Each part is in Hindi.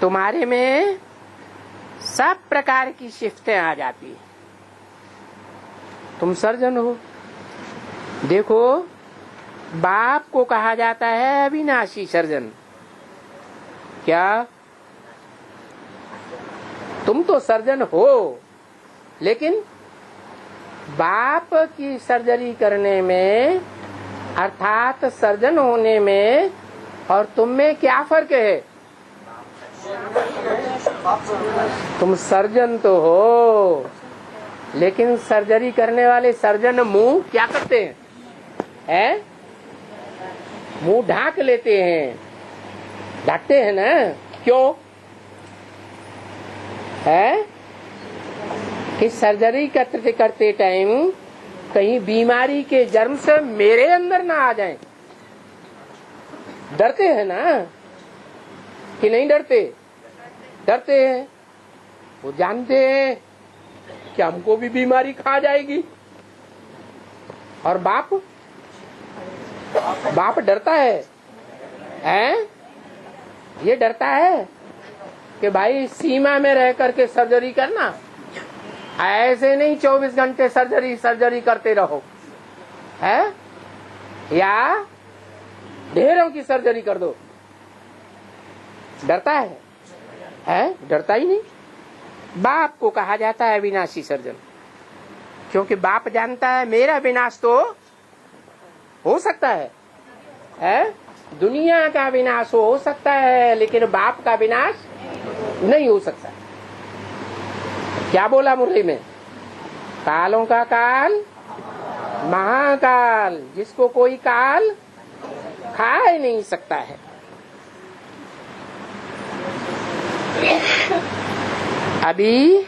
तुम्हारे में सब प्रकार की शिफ्टें आ जाती है। तुम सर्जन हो। देखो, बाप को कहा जाता है अविनाशी सर्जन। क्या तुम तो सर्जन हो, लेकिन बाप की सर्जरी करने में अर्थात सर्जन होने में और तुम में क्या फर्क है? तुम सर्जन तो हो, लेकिन सर्जरी करने वाले सर्जन मुंह क्या करते हैं? मुंह ढाक लेते हैं, ढकते हैं ना। क्यों है? कि सर्जरी करते टाइम कहीं बीमारी के जर्म से मेरे अंदर ना आ जाएं। डरते हैं ना कि नहीं डरते? डरते हैं। वो जानते हैं कि हमको भी बीमारी खा जाएगी। और बाप डरता है, ये डरता है कि भाई सीमा में रह करके सर्जरी करना, ऐसे नहीं 24 घंटे सर्जरी करते रहो, है? या ढेरों की सर्जरी कर दो। डरता है? डरता ही नहीं। बाप को कहा जाता है अविनाशी सर्जन, क्योंकि बाप जानता है मेरा विनाश तो हो सकता है? दुनिया का विनाश हो सकता है, लेकिन बाप का विनाश नहीं हो सकता। क्या बोला मुरली में? कालों का काल महाकाल, जिसको कोई काल खा ही नहीं सकता है। अभी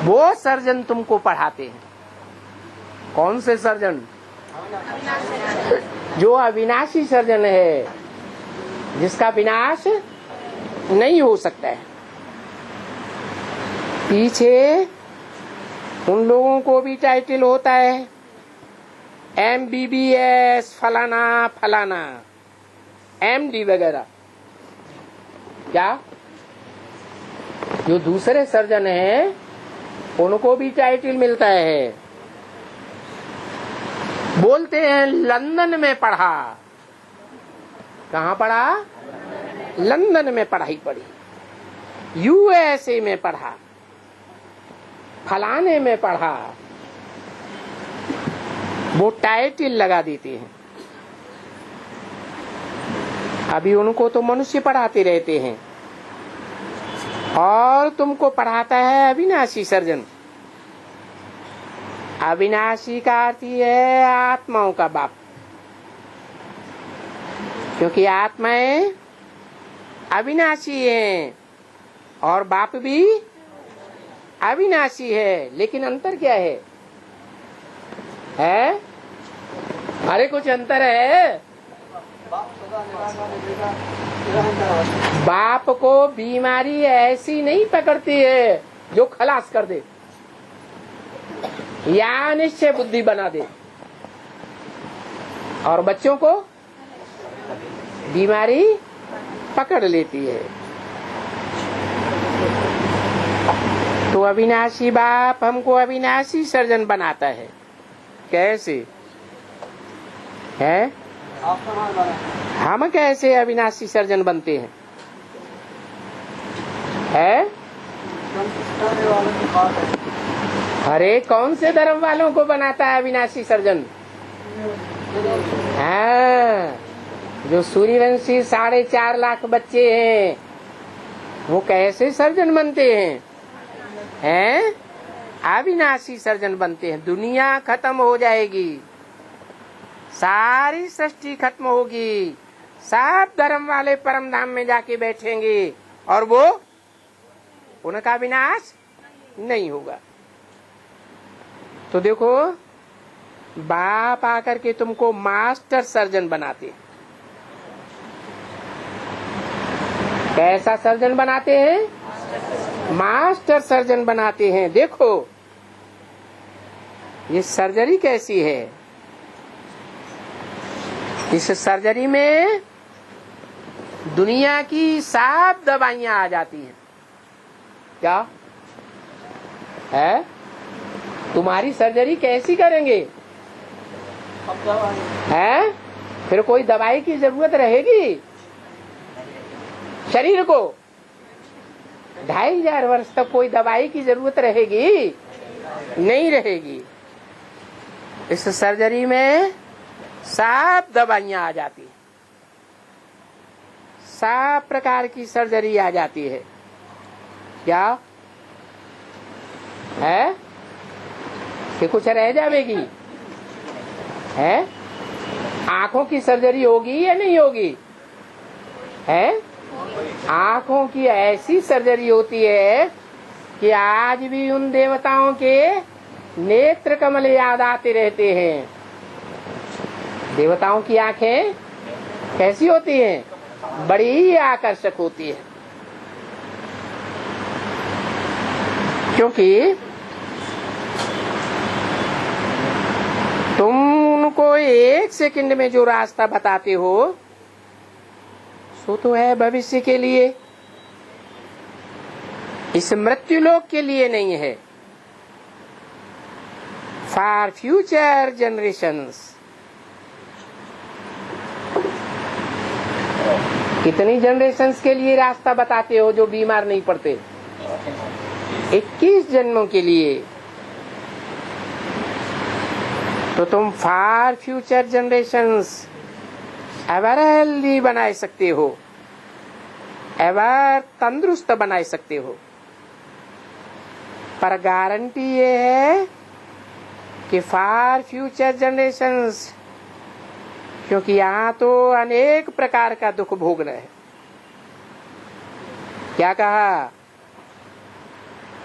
वो सर्जन तुमको पढ़ाते हैं। कौन से सर्जन? जो अविनाशी सर्जन है, जिसका विनाश नहीं हो सकता है। पीछे उन लोगों को भी टाइटल होता है MBBS फलाना फलाना, MD वगैरह। क्या जो दूसरे सर्जन हैं उनको भी टाइटल मिलता है। बोलते हैं लंदन में पढ़ा। कहाँ पढ़ा? लंदन में पढ़ाई पढ़ी, USA में पढ़ा, फलाने में पढ़ा। वो टाइटल लगा देते हैं। अभी उनको तो मनुष्य पढ़ाते रहते हैं, और तुमको पढ़ाता है अविनाशी सर्जन। अविनाशी का अर्थ है आत्माओं का बाप, क्योंकि आत्माएं अविनाशी हैं और बाप भी अविनाशी है। लेकिन अंतर क्या है? अरे कुछ अंतर है। बाप को बीमारी ऐसी नहीं पकड़ती है जो खलास कर दे या निश्चय बुद्धि बना दे, और बच्चों को बीमारी पकड़ लेती है। तो अविनाशी बाप हमको अविनाशी सर्जन बनाता है। कैसे है? हम कैसे अविनाशी सर्जन बनते हैं? अरे कौन से धर्म वालों को बनाता है अविनाशी सर्जन? जो सूर्यवंशी 4.5 लाख बच्चे हैं, वो कैसे सर्जन बनते हैं? अविनाशी सर्जन बनते हैं। दुनिया खत्म हो जाएगी, सारी सृष्टि खत्म होगी, सब धर्म वाले परम धाम में जाके बैठेंगे, और वो उनका विनाश नहीं होगा। तो देखो, बाप आकर के तुमको मास्टर सर्जन बनाते। कैसा सर्जन बनाते हैं? मास्टर सर्जन बनाते हैं। देखो ये सर्जरी कैसी है। इस सर्जरी में दुनिया की सब दवाइयां आ जाती हैं। क्या है? तुम्हारी सर्जरी कैसी करेंगे? है? फिर कोई दवाई की जरूरत रहेगी शरीर को? 2500 वर्ष तक कोई दवाई की जरूरत रहेगी? नहीं रहेगी। इस सर्जरी में सब दवाइयां आ जाती है, सब प्रकार की सर्जरी आ जाती है। क्या है कि कुछ रह जाएगी? है? आंखों की सर्जरी होगी या नहीं होगी? है? आंखों की ऐसी सर्जरी होती है कि आज भी उन देवताओं के नेत्र कमल याद आते रहते हैं। देवताओं की आंखें कैसी होती हैं? बड़ी आकर्षक होती है, क्योंकि तुम उनको 1 सेकंड में जो रास्ता बताते हो सो तो है भविष्य के लिए, इस मृत्युलोक के लिए नहीं है। For future generations. कितनी जनरेशंस के लिए रास्ता बताते हो जो बीमार नहीं पड़ते? 21 जन्मों के लिए। तो तुम for future generations ever healthy बना सकते हो, एवर तंदुरुस्त बना सकते हो। पर गारंटी ये है कि फॉर फ्यूचर जनरेशंस, क्योंकि यहाँ तो अनेक प्रकार का दुख भोगना है। क्या कहा?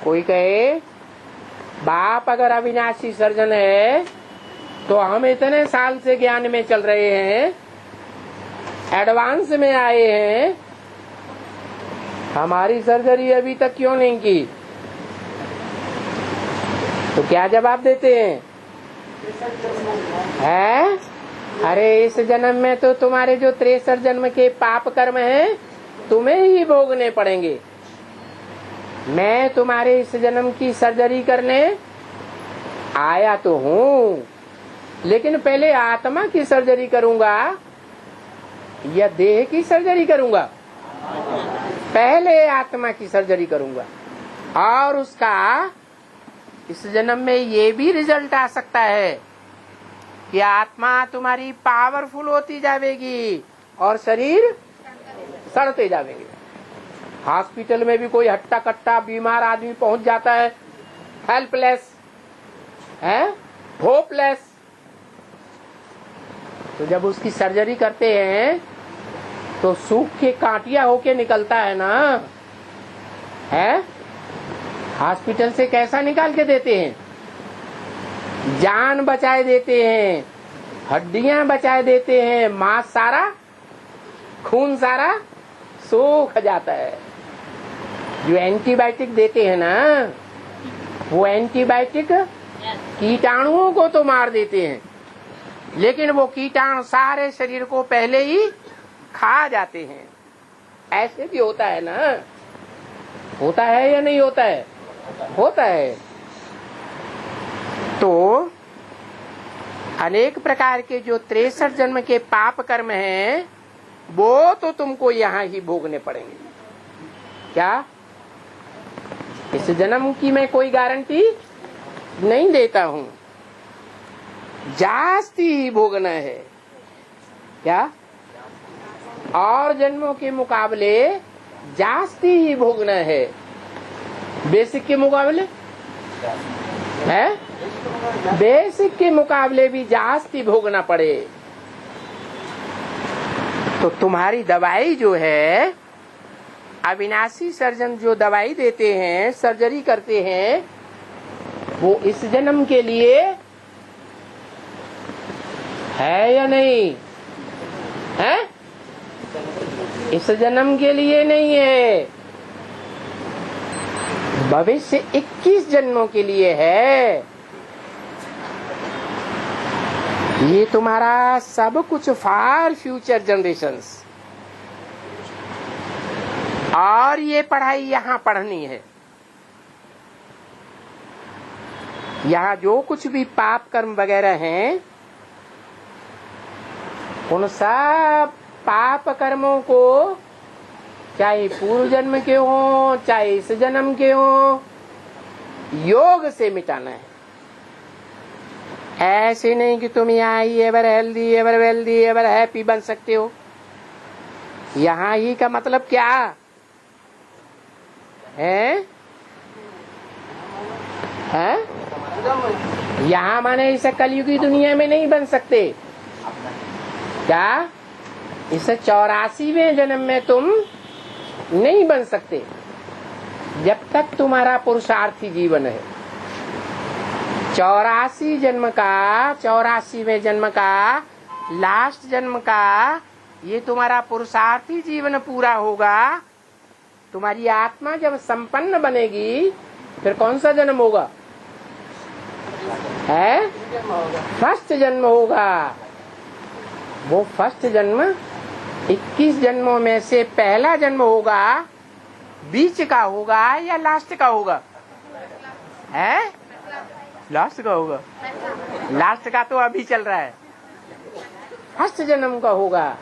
कोई कहे बाप अगर अविनाशी सर्जन है तो हम इतने साल से ज्ञान में चल रहे हैं, एडवांस में आए हैं, हमारी सर्जरी अभी तक क्यों नहीं की? तो क्या जवाब देते हैं? है? अरे इस जन्म में तो तुम्हारे जो 63 जन्म के पाप कर्म हैं तुम्हें ही भोगने पड़ेंगे। मैं तुम्हारे इस जन्म की सर्जरी करने आया तो हूँ, लेकिन पहले आत्मा की सर्जरी करूंगा या देह की सर्जरी करूंगा? पहले आत्मा की सर्जरी करूंगा। और उसका इस जन्म में ये भी रिजल्ट आ सकता है कि आत्मा तुम्हारी पावरफुल होती जाएगी और शरीर सड़ते जाएंगे। हॉस्पिटल में भी कोई हट्टा कट्टा बीमार आदमी पहुंच जाता है, हेल्पलेस है, होपलेस। तो जब उसकी सर्जरी करते हैं तो सूख के कांटिया होके निकलता है ना, है? हॉस्पिटल से कैसा निकाल के देते हैं? जान बचाए देते हैं, हड्डियां बचाए देते हैं, मांस सारा, खून सारा सूख जाता है। जो एंटीबायोटिक देते हैं ना, वो एंटीबायोटिक कीटाणुओं को तो मार देते हैं, लेकिन वो कीटाणु सारे शरीर को पहले ही खा जाते हैं। ऐसे भी होता है ना? होता है या नहीं होता है? होता है। तो अनेक प्रकार के जो 63 जन्म के पाप कर्म हैं वो तो तुमको यहाँ ही भोगने पड़ेंगे। क्या? इस जन्म की मैं कोई गारंटी नहीं देता हूँ, जास्ती ही भोगना है। क्या? और जन्मों के मुकाबले जास्ती ही भोगना है। बेसिक के मुकाबले है, बेसिक के मुकाबले भी जास्ती भोगना पड़े। तो तुम्हारी दवाई जो है, अविनाशी सर्जन जो दवाई देते हैं, सर्जरी करते हैं, वो इस जन्म के लिए है या नहीं है? इस जन्म के लिए नहीं है, भविष्य 21 जन्मों के लिए है। ये तुम्हारा सब कुछ फॉर फ्यूचर जनरेशंस। और ये पढ़ाई यहाँ पढ़नी है। यहाँ जो कुछ भी पाप कर्म वगैरह हैं, उन सब पाप कर्मों को चाहे पूर्व जन्म के हो चाहे इस जन्म के हो, योग से मिटाना है। ऐसे नहीं कि तुम यहाँ ही ever healthy ever wealthy ever happy बन सकते हो। यहाँ ही का मतलब क्या है? यहाँ माने इस कलयुगी दुनिया में नहीं बन सकते। क्या इस 84वें जन्म में तुम नहीं बन सकते जब तक तुम्हारा पुरुषार्थी जीवन है। 84 जन्म का, 84वें जन्म का, लास्ट जन्म का ये तुम्हारा पुरुषार्थी जीवन पूरा होगा। तुम्हारी आत्मा जब संपन्न बनेगी फिर कौन सा जन्म होगा? है फर्स्ट जन्म होगा। वो फर्स्ट जन्म 21 जन्मों में से पहला जन्म होगा, बीच का होगा या लास्ट का होगा? है लास्ट का होगा। लास्ट का तो अभी चल रहा है, फर्स्ट जन्म का होगा।